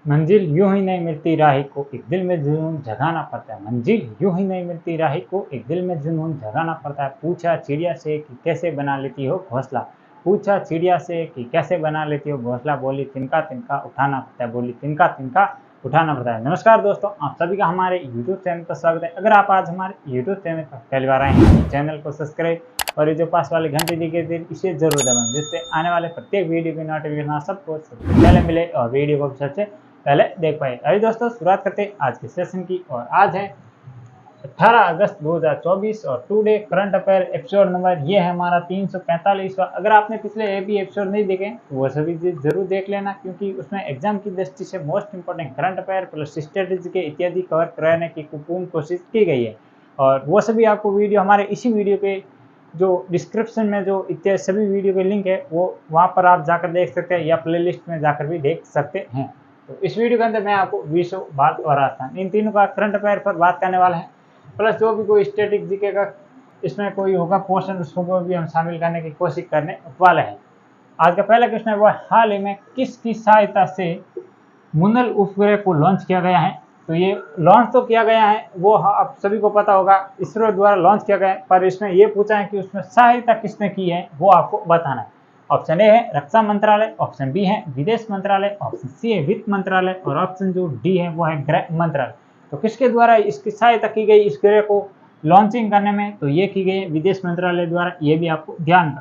मंजिल यूं ही नहीं मिलती राही को, एक दिल में जुनून जगाना पड़ता है। मंजिल यूं ही नहीं मिलती राही को, एक दिल में जुनून जगाना पड़ता है। पूछा चिड़िया से कि कैसे बना लेती हो घोंसला, पूछा चिड़िया से कि कैसे बना लेती हो घोंसला, बोली तिनका तिनका उठाना पड़ता है, बोली तिनका तिनका उठाना पड़ता है। नमस्कार दोस्तों, आप सभी का हमारे YouTube चैनल पर स्वागत है। अगर आप आज हमारे YouTube चैनल पर पहली बार आए हैं तो चैनल को सब्सक्राइब और ये जो पास वाले घंटे दिखे थे इसे जरूर दबाएं, जिससे आने वाले प्रत्येक वीडियो की नोटिफिकेशन सबको सबसे पहले मिले और वीडियो को सबसे पहले देख पाए। अभी दोस्तों शुरुआत करते हैं आज के सेशन की। और आज है 18 अगस्त 2024 और today current affair episode number ये है हमारा 345। अगर आपने पिछले एक भी एपिसोड नहीं देखे तो वो सभी जरूर देख लेना, क्योंकि उसमें एग्जाम की दृष्टि से most important current affair plus strategy के इत्यादि कवर कराने की पूर्ण कोशिश की गई है। और वो सभी आपको वीडियो हमारे इसी वीडियो के जो डिस्क्रिप्शन में जो इत्यादि सभी वीडियो के लिंक है वो वहाँ पर आप जाकर देख सकते हैं या प्लेलिस्ट में जाकर भी देख सकते हैं। तो इस वीडियो के अंदर मैं आपको विश्व, भारत और राजस्थान इन तीनों का करंट अफेयर पर बात करने वाला है, प्लस जो भी कोई स्टैटिक जीके का इसमें कोई होगा पोर्शन उसको भी हम शामिल करने की कोशिश करने वाले हैं। आज का पहला क्वेश्चन है वो हाल ही में किसकी सहायता से मुनल उपग्रह को लॉन्च किया गया है। तो ये लॉन्च तो किया गया है वो आप सभी को पता होगा, इसरो द्वारा लॉन्च किया गया है, पर इसमें ये पूछा है कि उसमें सहायता किसने की है वो आपको बताना है। ऑप्शन ए है रक्षा मंत्रालय, ऑप्शन बी है विदेश मंत्रालय, ऑप्शन सी है वित्त मंत्रालय और ऑप्शन जो डी है वो है गृह मंत्रालय। तो किसके द्वारा इसकी सहायता की गई इस ग्रह को लॉन्चिंग करने में, तो ये की गई विदेश मंत्रालय द्वारा, ये भी आपको ध्यान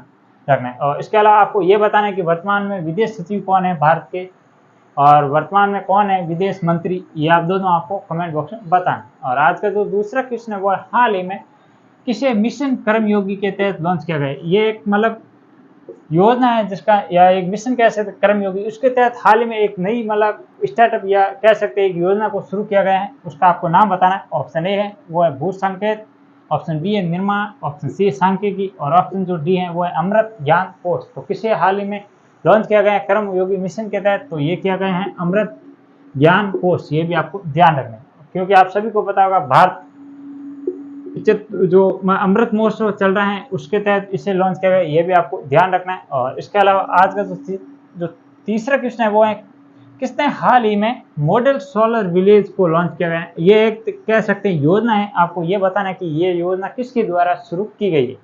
रखना है। और इसके अलावा आपको ये बताना है कि वर्तमान में विदेश सचिव कौन है भारत के और वर्तमान में कौन है विदेश मंत्री, ये आप दोनों आपको कमेंट बॉक्स में बताना। और आज का जो दूसरा क्वेश्चन है वो हाल ही में किसे मिशन कर्मयोगी के तहत लॉन्च किया गया। ये एक मतलब योजना है जिसका, या एक मिशन कह सकते कर्मयोगी, उसके तहत हाल ही में एक नई मतलब स्टार्टअप या कह सकते हैं एक योजना को शुरू किया गया है, उसका आपको नाम बताना है। ऑप्शन ए है वो है भू संकेत, ऑप्शन बी है निर्माण, ऑप्शन सी है सांख्यिकी और ऑप्शन जो डी है वो है अमृत ज्ञान कोष। तो किसे हाल ही में लॉन्च किया गया है कर्मयोगी मिशन के तहत, तो ये किया गया है अमृत ज्ञान कोष। ये भी आपको ध्यान रखना है, क्योंकि आप सभी को पता होगा भारत जो अमृत महोत्सव चल रहा है उसके तहत इसे लॉन्च किया गया, ये भी आपको ध्यान रखना है। और इसके अलावा आज का जो तीसरा क्वेश्चन है वो है किसने हाल ही में मॉडल सोलर विलेज को लॉन्च किया गया है। ये एक कह सकते हैं योजना है, आपको ये बताना है कि ये योजना किसके द्वारा शुरू की गई है।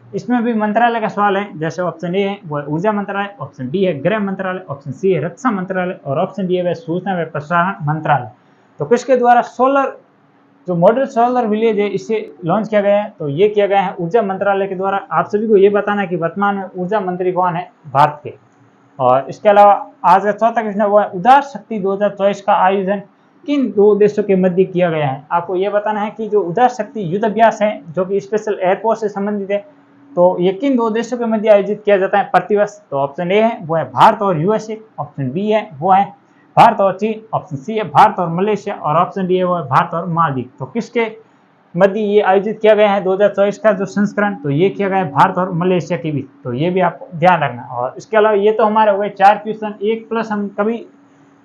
इसमें भी मंत्रालय का सवाल है, जैसे ऑप्शन ए है वो है ऊर्जा मंत्रालय, ऑप्शन बी है गृह मंत्रालय, ऑप्शन सी है रक्षा मंत्रालय और ऑप्शन डी है सूचना व प्रसारण मंत्रालय। तो किसके द्वारा सोलर जो मॉडल सोलर विलेज है इसे लॉन्च किया गया है, तो ये किया गया है ऊर्जा मंत्रालय के द्वारा। आप सभी को ये बताना है कि वर्तमान में ऊर्जा मंत्री कौन है भारत के। और इसके अलावा आज का चौथा क्वेश्चन वो है उदार शक्ति 2024 का आयोजन किन दो देशों के मध्य किया गया है। आपको ये बताना है कि जो उदार शक्ति युद्ध अभ्यास है जो कि स्पेशल एयरफोर्स से संबंधित है, तो ये किन दो देशों के मध्य आयोजित किया जाता है प्रतिवर्ष। तो ऑप्शन ए है वो है भारत और यूएसए, ऑप्शन बी है वो है भारत और चीन, ऑप्शन सी है भारत और मलेशिया और ऑप्शन डी है वो है भारत और मालदीव। तो किसके मध्य ये आयोजित किया गया है 2024 का जो संस्करण, तो ये किया गया है भारत और मलेशिया के बीच। तो ये भी आपको ध्यान रखना। और इसके अलावा ये तो हमारे हो गए 4 क्वेश्चन, एक प्लस हम कभी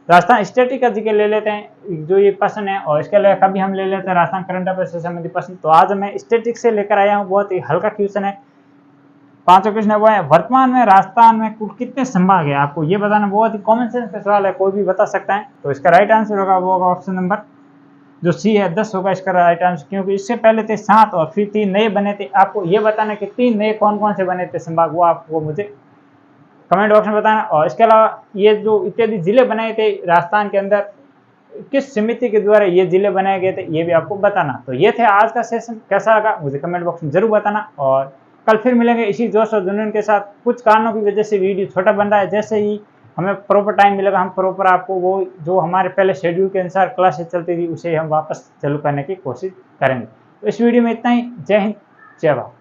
राजस्थान स्टैटिक का जिक्र ले लेते हैं जो ये प्रश्न है, और इसके अलावा कभी हम ले लेते हैं राजस्थान करंट अफेयर से संबंधित प्रश्न। तो आज मैं स्टैटिक से लेकर आया हूँ, बहुत ही हल्का क्वेश्चन है। पांचवा क्वेश्चन है वो है वर्तमान में राजस्थान में कुल कितने संभाग है। आपको ये बताना, बहुत ही कॉमन सेंस का सवाल है, कोई भी बता सकता है। तो इसका राइट आंसर होगा वो होगा ऑप्शन नंबर जो सी है 10 होगा इसका राइट आंसर, क्योंकि इससे पहले थे 7 और फिर 3 नए बने थे। आपको ये बताना कि 3 नए कौन कौन से बने थे संभाग, वो आपको मुझे कमेंट बॉक्स में बताना। और इसके अलावा ये जो इत्यादि जिले बनाए थे राजस्थान के अंदर किस समिति के द्वारा ये जिले बनाए गए थे, ये भी आपको बताना। तो ये थे आज का सेशन, कैसा लगा मुझे कमेंट बॉक्स में जरूर बताना। और कल फिर मिलेंगे इसी जोश और जुनून के साथ। कुछ कारणों की वजह से वीडियो छोटा बन रहा है, जैसे ही हमें प्रॉपर टाइम मिलेगा हम प्रॉपर आपको वो जो हमारे पहले शेड्यूल के अनुसार क्लासेस चलती थी उसे हम वापस चालू करने की कोशिश करेंगे। तो इस वीडियो में इतना ही। जय हिंद, जय भारत।